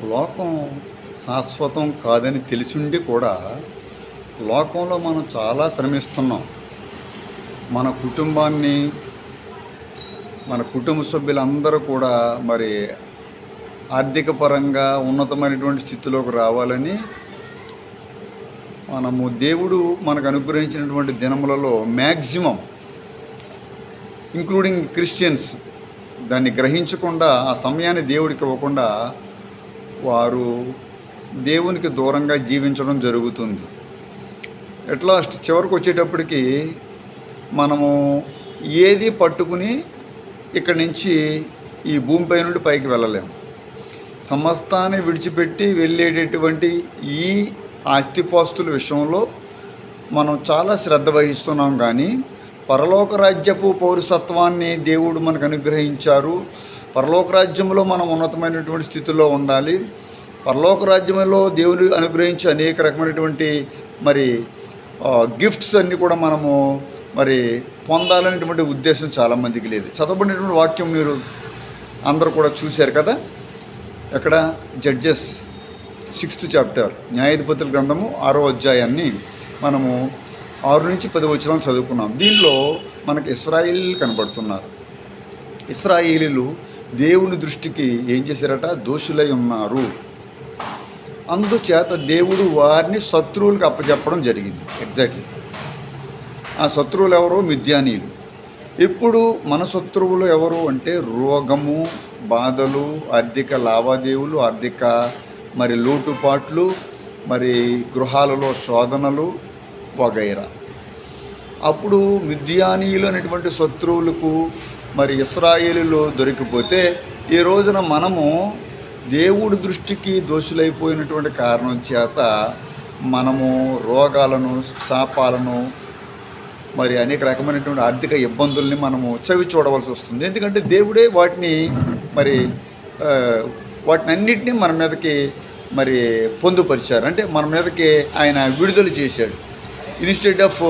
లోకం శాశ్వతం కాదని తెలిసుండి కూడా లోకంలో మనం చాలా శ్రమిస్తున్నాం. మన కుటుంబాన్ని, మన కుటుంబ సభ్యులందరూ కూడా మరి ఆర్థిక పరంగా ఉన్నతమైనటువంటి స్థితిలోకి రావాలని మనము దేవుడు మనకు అనుగ్రహించినటువంటి దినములలో మ్యాక్సిమం ఇంక్లూడింగ్ క్రిస్టియన్స్ దాన్ని గ్రహించకుండా, ఆ సమయాన్ని దేవుడికి ఇవ్వకుండా వారు దేవునికి దూరంగా జీవించడం జరుగుతుంది. ఎట్ లాస్ట్ చివరికి వచ్చేటప్పటికి మనము ఏది పట్టుకుని ఇక్కడి నుంచి ఈ భూమిపై నుండి పైకి వెళ్ళలేము. సమస్తాన్ని విడిచిపెట్టి వెళ్ళేటటువంటి ఈ ఆస్తిపాస్తుల విషయంలో మనం చాలా శ్రద్ధ వహిస్తున్నాం. కానీ పరలోక రాజ్యపు పౌరసత్వాన్ని దేవుడు మనకు అనుగ్రహించారు. పరలోక రాజ్యంలో మనం ఉన్నతమైనటువంటి స్థితిలో ఉండాలి. పరలోక రాజ్యంలో దేవుడు అనుగ్రహించే అనేక రకమైనటువంటి మరి గిఫ్ట్స్ అన్నీ కూడా మనము మరి పొందాలనేటువంటి ఉద్దేశం చాలామందికి లేదు. చదవబడినటువంటి వాక్యం మీరు అందరూ కూడా చూశారు కదా. ఎక్కడ జడ్జెస్ 6th చాప్టర్, న్యాయాధిపతుల గ్రంథము 6వ అధ్యాయాన్ని మనము 6 నుంచి 10 వచనాలు చదువుకున్నాం. దీనిలో మనకు ఇశ్రాయేలీలు కనబడుతున్నారు. ఇశ్రాయేలీలు దేవుని దృష్టికి ఏం చేశారట? దోషులై ఉన్నారు. అందుచేత దేవుడు వారిని శత్రువులకు అప్పచెప్పడం జరిగింది. ఎగ్జాక్ట్లీ ఆ శత్రువులు ఎవరు? మిద్యానీయులు. ఇప్పుడు మన శత్రువులు ఎవరు అంటే రోగము, బాధలు, ఆర్థిక లావాదేవీలు, ఆర్థిక మరి లోటుపాట్లు, మరి గృహాలలో శోధనలు వగైరా. అప్పుడు మిద్యానీయులు అనేటువంటి శత్రువులకు మరి ఇశ్రాయేలులో దొరికిపోతే ఈ రోజున మనము దేవుడి దృష్టికి దోషులైపోయినటువంటి కారణం చేత మనము రోగాలను, శాపాలను, మరి అనేక రకమైనటువంటి ఆర్థిక ఇబ్బందుల్ని మనము చవి చూడవలసి వస్తుంది. ఎందుకంటే దేవుడే వాటిని మరి వాటినన్నిటినీ మన మీదకి మరి పొందుపరిచారు. అంటే మన మీదకి ఆయన విడుదల చేశాడు. ఇన్స్టెడ్ ఆఫ్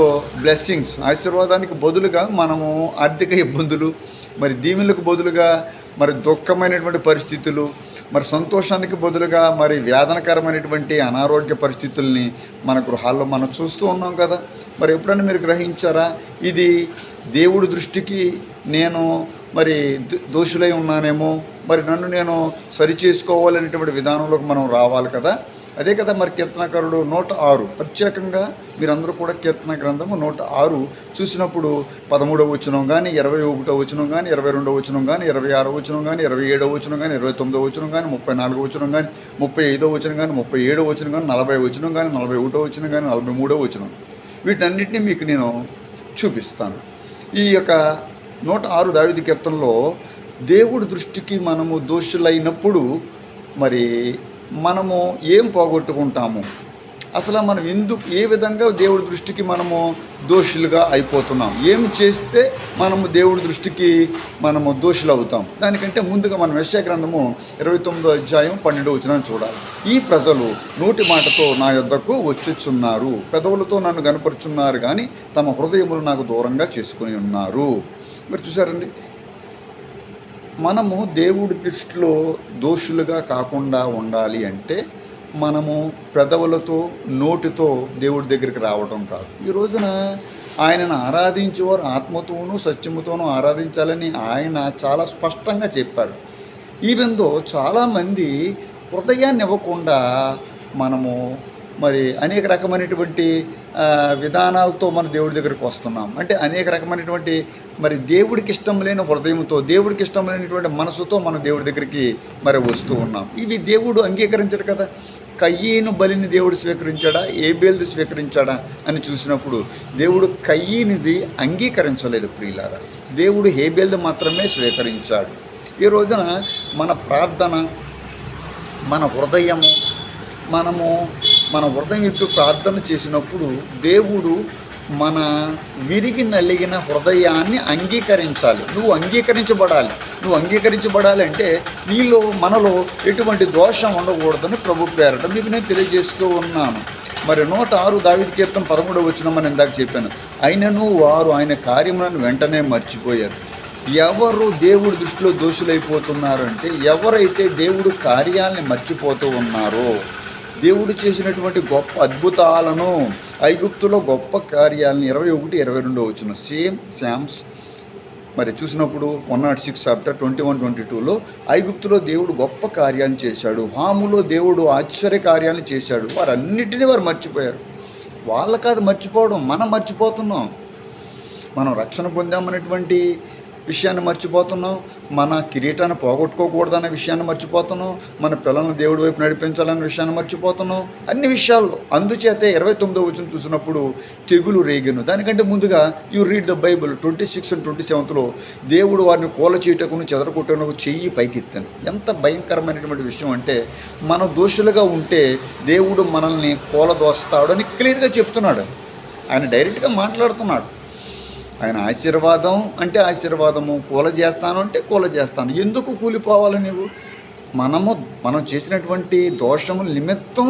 బ్లెస్సింగ్స్, ఆశీర్వాదానికి బదులుగా మనము ఆర్థిక ఇబ్బందులు, మరి దీవెనలకు బదులుగా మరి దుఃఖమైనటువంటి పరిస్థితులు, మరి సంతోషానికి బదులుగా మరి వేదనకరమైనటువంటి అనారోగ్య పరిస్థితుల్ని మన గృహాల్లో మనం చూస్తూ ఉన్నాం కదా. మరి ఎప్పుడైనా మీరు గ్రహించారా? ఇది దేవుడి దృష్టికి నేను మరి దోషులై ఉన్నానేమో, మరి నన్ను నేను సరిచేసుకోవాలనేటువంటి విధానంలోకి మనం రావాలి కదా. అదే కదా మరి కీర్తనకారుడు 106, ప్రత్యేకంగా మీరందరూ కూడా కీర్తన గ్రంథము 106 చూసినప్పుడు 13వ వచనం కానీ, 21వ వచనం కానీ, 22వ వచనం కానీ, 26వ వచనం కానీ, 27వ వచనం కానీ, 29వ వచనం కానీ, 34వ వచనం కానీ, 35వ వచనం కానీ, 37వ వచనం కానీ, 40వ వచనం కానీ, 41వ వచనం కానీ, 43వ వచనం, వీటన్నిటిని మీకు నేను చూపిస్తాను. ఈ యొక్క 106 దావీదు కీర్తనలో దేవుడి దృష్టికి మనము దోషులైనప్పుడు మరి మనము ఏం పోగొట్టుకుంటాము? అసలు మనం ఏ విధంగా దేవుడి దృష్టికి మనము దోషులుగా అయిపోతున్నాం? ఏం చేస్తే మనము దేవుడి దృష్టికి మనము దోషులు అవుతాం? దానికంటే ముందుగా మనం యెషయా గ్రంథము 29వ అధ్యాయం 12వ వచనం చూడాలి. ఈ ప్రజలు నోటి మాటతో నా యొద్దకు వచ్చుచున్నారు, పెదవులతో నన్ను గనపరుచున్నారు, కానీ తమ హృదయములు నాకు దూరంగా చేసుకుని ఉన్నారు. మీరు చూసారండి, మనము దేవుడి దృష్టిలో దోషులుగా కాకుండా ఉండాలి అంటే మనము పెదవులతో, నోటితో దేవుడి దగ్గరికి రావడం కాదు. ఈ రోజున ఆయనను ఆరాధించేవారు ఆత్మతోనూ సత్యముతోనూ ఆరాధించాలని ఆయన చాలా స్పష్టంగా చెప్పారు. ఈవెన్ దో చాలామంది హృదయాన్ని ఇవ్వకుండా మనము మరి అనేక రకమైనటువంటి విధానాలతో మన దేవుడి దగ్గరికి వస్తున్నాం. అంటే అనేక రకమైనటువంటి మరి దేవుడికి ఇష్టం లేని హృదయంతో, దేవుడికి ఇష్టం లేనటువంటి మనసుతో మనం దేవుడి దగ్గరికి మరి వస్తూ ఉన్నాం. ఇవి దేవుడు అంగీకరించడు కదా. కయ్యను బలిని దేవుడు స్వీకరించాడా, ఏబేలుది స్వీకరించాడా అని చూసినప్పుడు దేవుడు కయ్యనిది అంగీకరించలేదు ప్రియులారా. దేవుడు హేబేలుది మాత్రమే స్వీకరించాడు. ఈ రోజున మన ప్రార్థన, మన హృదయము, మన హృదయం ఇట్టు ప్రార్థన చేసినప్పుడు దేవుడు మన విరిగి నలిగిన హృదయాన్ని అంగీకరించాలి. నువ్వు అంగీకరించబడాలి అంటే మనలో ఎటువంటి దోషం ఉండకూడదని ప్రభు పేరట మీకు నేను తెలియజేస్తూ ఉన్నాను. మరి 106 దావీదు కీర్తన 13వ వచనం అని ఇందాక చెప్పాను. అయినను వారు ఆయన కార్యములను వెంటనే మర్చిపోయారు. ఎవరు దేవుడి దృష్టిలో దోషులైపోతున్నారు అంటే, ఎవరైతే దేవుడు కార్యాలని మర్చిపోతూ ఉన్నారో, దేవుడు చేసినటువంటి గొప్ప అద్భుతాలను, ఐగుప్తులో గొప్ప కార్యాలను 21-22 వచనం శామ్స్ మరి చూసినప్పుడు 106 చాప్టర్ 21-22లో ఐగుప్తులో దేవుడు గొప్ప కార్యాన్ని చేశాడు, హాములో దేవుడు ఆశ్చర్య కార్యాలను చేశాడు. వారన్నిటినీ వారు మర్చిపోయారు. వాళ్ళ కాదు మర్చిపోవడం, మనం మర్చిపోతున్నాం. మనం రక్షణ పొందామనేటువంటి విషయాన్ని మర్చిపోతున్నాం, మన కిరీటాన్ని పోగొట్టుకోకూడదనే విషయాన్ని మర్చిపోతున్నాం, మన పిల్లలను దేవుడి వైపు నడిపించాలనే విషయాన్ని మర్చిపోతున్నాం, అన్ని విషయాల్లో. అందుచేతే 29వ వచనం చూసినప్పుడు తెగులు రేగెను. దానికంటే ముందుగా you read the Bible 26 and 27లో దేవుడు వారిని కూల చీటకును చెదరకొట్టను చెయ్యి పైకెత్తాను. ఎంత భయంకరమైనటువంటి విషయం అంటే, మనం దోషులుగా ఉంటే దేవుడు మనల్ని కూలదోస్తాడు అని క్లియర్గా చెప్తున్నాడు. ఆయన డైరెక్ట్గా మాట్లాడుతున్నాడు. ఆయన ఆశీర్వాదం అంటే ఆశీర్వాదము, కూల చేస్తాను అంటే కూల చేస్తాను. ఎందుకు కూలిపోవాలి నీవు? మనం చేసినటువంటి దోషముల నిమిత్తం,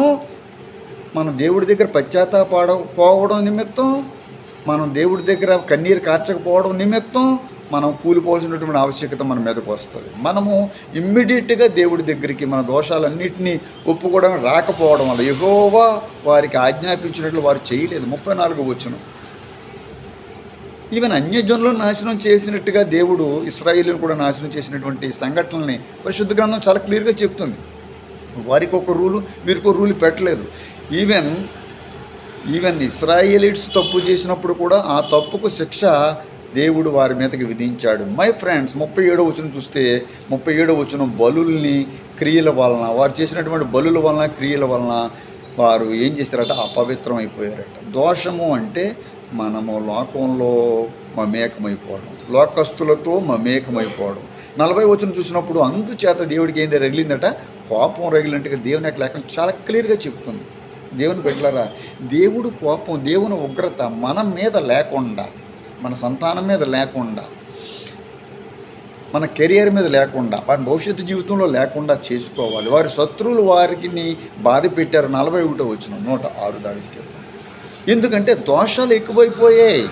మనం దేవుడి దగ్గర పశ్చాత్తాపడకపోవడం నిమిత్తం, మనం దేవుడి దగ్గర కన్నీరు కార్చకపోవడం నిమిత్తం మనం కూలిపోవాల్సినటువంటి ఆవశ్యకత మన మీదకు వస్తుంది. మనము ఇమ్మీడియట్గా దేవుడి దగ్గరికి మన దోషాలన్నింటినీ ఒప్పుకోవడం రాకపోవడం వల్ల యెహోవా వారికి ఆజ్ఞాపించినట్లు వారు చేయలేదు. 34వ వచనం, ఈవెన్ అన్యజనులను నాశనం చేసినట్టుగా దేవుడు ఇశ్రాయేలును కూడా నాశనం చేసినటువంటి సంఘటనల్ని పరిశుద్ధ గ్రంథం చాలా క్లియర్గా చెప్తుంది. వారికి ఒక రూలు, వీరికి ఒక రూలు పెట్టలేదు. ఈవెన్ ఇశ్రాయేలీట్స్ తప్పు చేసినప్పుడు కూడా ఆ తప్పుకు శిక్ష దేవుడు వారి మీదకి విధించాడు. మై ఫ్రెండ్స్, 37వ వచనం చూస్తే 37వ వచనం బలుల్ని క్రియల వలన, వారు చేసినటువంటి బలుల వలన క్రియల వలన వారు ఏం చేశారట? అపవిత్రం అయిపోయారట. దోషము అంటే మనము లోకంలో మమేకమైపోవడం, లోకస్తులతో మమేకమైపోవడం. 40వ వచనం చూసినప్పుడు అందుచేత దేవుడికి ఏంది రగిలిందట? కోపం రగిలినట్టుగా దేవుని యొక్క లేఖనం చాలా క్లియర్గా చెప్తుంది. దేవుని బిడ్డలారా, దేవుడు కోపం, దేవుని ఉగ్రత మన మీద లేకుండా, మన సంతానం మీద లేకుండా, మన కెరియర్ మీద లేకుండా, వారి భవిష్యత్తు జీవితంలో లేకుండా చేసుకోవాలి. వారి శత్రువులు వారికి బాధ పెట్టారు. 41వ వచనం 106 దానికి. ఎందుకంటే దోషాలు ఎక్కువైపోయాయి.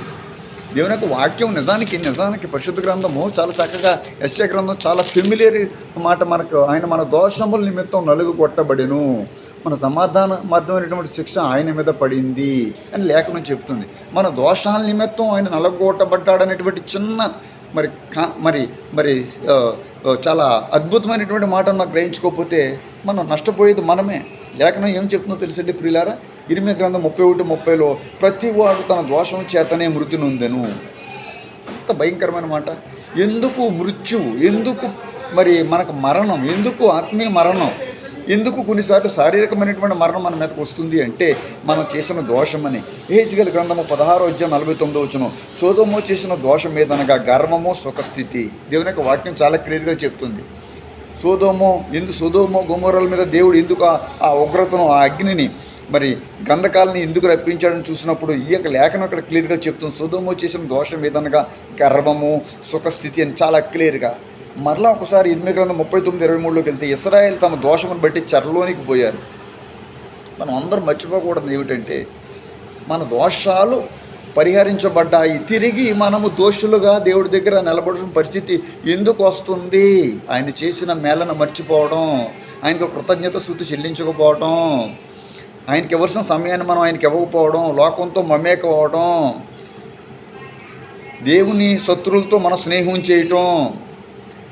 దేవుని యొక్క వాక్యం నిజానికి పరిశుద్ధ గ్రంథము చాలా చక్కగా, యెషయా గ్రంథం చాలా ఫెమిలియర్ మాట మనకు. ఆయన మన దోషముల నిమిత్తం నలుగు కొట్టబడెను, మన సమాధానమైనటువంటి శిక్ష ఆయన మీద పడింది అని లేఖనం చెప్తుంది. మన దోషాల నిమిత్తం ఆయన నలగొట్టబడ్డాడనేటువంటి చిన్న మరి చాలా అద్భుతమైనటువంటి మాటను నాకు గ్రహించుకోకపోతే మనం నష్టపోయేది మనమే. లేఖనం ఏం చెప్తుందో తెలుసండి ప్రియులారా? ఇర్మీయా గ్రంథం 31:30లో ప్రతివాడు తన దోషం చేతనే మృతి నొందెను. అంత భయంకరమైన మాట. ఎందుకు మృత్యువు? ఎందుకు మరి మనకు మరణం? ఎందుకు ఆత్మీయ మరణం? ఎందుకు కొన్నిసార్లు శారీరకమైనటువంటి మరణం మన మీదకు వస్తుంది అంటే మనం చేసిన దోషమని. యెహెజ్కేలు గ్రంథము 16:49 వచనం, సొదొమ చేసిన దోషం ఏదనగా గర్వము సుఖస్థితి. దేవుని యొక్క వాక్యం చాలా క్లియర్గా చెప్తుంది. సొదొమ గొమొర్రాల మీద దేవుడు ఎందుకు ఆ ఉగ్రతను, ఆ అగ్నిని, మరి గంధకాలని ఎందుకు రప్పించాడని చూసినప్పుడు ఈ యొక్క లేఖనం ఇక్కడ క్లియర్గా చెప్తుంది. సొదొమ చేసిన దోషం ఏదనగా గర్వము సుఖస్థితి అని చాలా క్లియర్గా. మరలా ఒకసారి ఇర్మీయా గ్రంథం 39:23లోకి వెళ్తే, ఇశ్రాయేలు తమ దోషమును బట్టి చెరలోనికి పోయారు. మనం అందరం మర్చిపోకూడదు ఏమిటంటే, మన దోషాలు పరిహరించబడ్డాయి. తిరిగి మనము దోషులుగా దేవుడి దగ్గర నిలబడిన పరిస్థితి ఎందుకు వస్తుంది? ఆయన చేసిన మేళను మర్చిపోవడం, ఆయనకు కృతజ్ఞత స్తుతి చెల్లించకపోవడం, ఆయనకి ఇవ్వాల్సిన సమయాన్ని మనం ఆయనకి ఇవ్వకపోవడం, లోకంతో మమేకవడం, దేవుని శత్రువులతో మన స్నేహం చేయటం.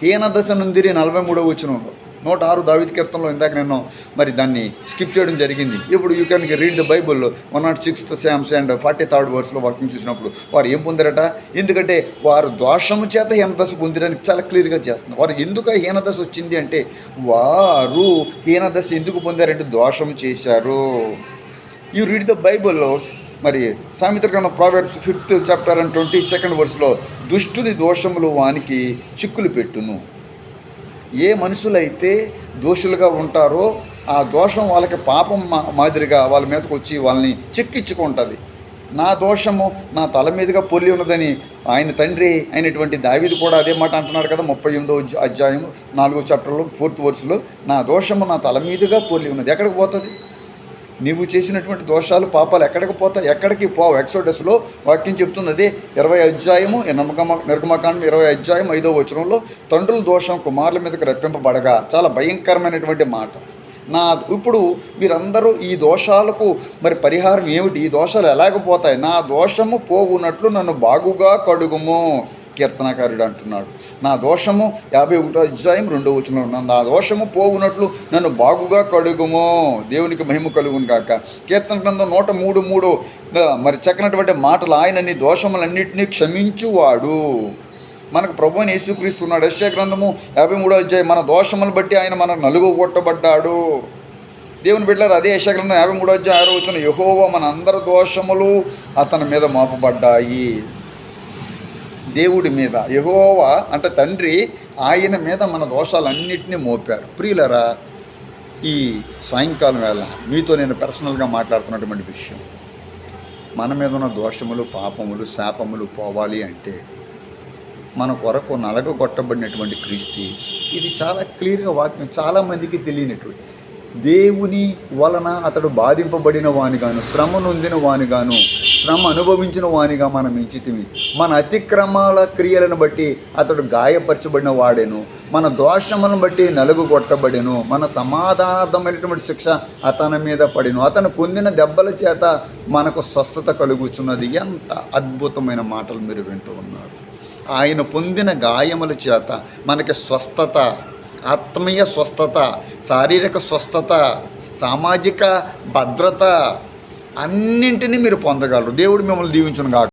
హీన దశ నుండి 43వ వచనంలో 106 దావీదు కీర్తనలో ఇందాక నేను మరి దాన్ని స్కిప్ చేయడం జరిగింది. ఇప్పుడు you can read the Bible 106th Psalms and 43rd verseలో వాక్యం చూసినప్పుడు వారు ఏం పొందారట? ఎందుకంటే వారు దోషము చేత హీనదశ పొందడానికి చాలా క్లియర్గా చేస్తున్నారు. వారు ఎందుకు హీనదశ వచ్చింది అంటే, వారు హీనదశ ఎందుకు పొందారంటే దోషం చేశారు. యూ రీడ్ ద బైబుల్లో మరి సామెతల గ్రంథం Proverbs 5th chapter and 22nd verseలో దుష్టుని దోషములు వానికి చిక్కులు పెట్టును. ఏ మనుషులైతే దోషులుగా ఉంటారో ఆ దోషం వాళ్ళకి పాపం మాదిరిగా వాళ్ళ మీదకి వచ్చి వాళ్ళని చెక్కించుకుంటుంది. నా దోషము నా తల మీదుగా పొల్లి ఉన్నదని ఆయన తండ్రి అయినటువంటి దావీదు కూడా అదే మాట అంటున్నాడు కదా. 38వ అధ్యాయం 4వ చాప్టర్లో 4th verseలో, నా దోషము నా తల మీదుగా పొల్లి ఉన్నది. ఎక్కడికి పోతుంది? నీవు చేసినటువంటి దోషాలు పాపాలు ఎక్కడికి పోతాయి? ఎక్కడికి పోవు. ఎక్సోడస్లో వాక్యం చెప్తుంది అదే 20 అధ్యాయము నిర్గమకాండం 20 అధ్యాయం 5వ వచనంలో తండ్రుల దోషం కుమారుల మీదకి రప్పింపబడగా, చాలా భయంకరమైనటువంటి మాట. ఇప్పుడు మీరందరూ ఈ దోషాలకు మరి పరిహారం ఏమిటి? ఈ దోషాలు ఎలాగపోతాయి? నా దోషము పోవునట్లు నన్ను బాగుగా కడుగుము, కీర్తనకారుడు అంటున్నాడు. నా దోషము 51వ అధ్యాయం 2వ వచనంలో, నా దోషము పోవునట్లు నన్ను బాగుగా కడుగుము. దేవునికి మహిమ కలుగును గాక. కీర్తన గ్రంథం 103 మరి చక్కనటువంటి మాటలు, ఆయన నీ దోషములన్నింటినీ క్షమించువాడు. మనకు ప్రభువు అని యేసుక్రీస్తున్నాడు. యెషయా గ్రంథము 53వ అధ్యాయం, మన దోషములను బట్టి ఆయన మనకు నలుగుగొట్టబడ్డాడు. దేవుని బిడ్డలారా, అదే యెషయా గ్రంథం 53వ అధ్యాయం 6వ వచనం, యెహోవా మన అందరి దోషములు అతని మీద మోపబడ్డాయి. దేవుడి మీద, యెహోవా అంటే తండ్రి, ఆయన మీద మన దోషాలన్నింటినీ మోపారు. ప్రియులరా, ఈ సాయంకాలం వేళ మీతో నేను పర్సనల్గా మాట్లాడుతున్నటువంటి విషయం, మన మీద ఉన్న దోషములు, పాపములు, శాపములు పోవాలి అంటే మన కొరకు నలగొట్టబడినటువంటి క్రీస్తు. ఇది చాలా క్లియర్గా వాక్యం చాలామందికి తెలియనటువంటి, దేవుని వలన అతడు బాధింపబడిన వానిగాను, శ్రమ నొందిన వానిగాను, శ్రమ అనుభవించిన వానిగా మనం ఎంచితిమి. మన అతిక్రమాల క్రియలను బట్టి అతడు గాయపరచబడిన వాడేను, మన దోషములను బట్టి నలుగుగొట్టబడెను, మన సమాధానార్థమైనటువంటి శిక్ష అతని మీద పడెను, అతను పొందిన దెబ్బల చేత మనకు స్వస్థత కలుగుచున్నది. ఎంత అద్భుతమైన మాటలు మీరు వింటూ ఉన్నారు. ఆయన పొందిన గాయముల చేత మనకి స్వస్థత, ఆత్మీయ స్వస్థత, శారీరక స్వస్థత, సామాజిక భద్రత అన్నింటినీ మీరు పొందగలరు. దేవుడు మిమ్మల్ని దీవించును గాక.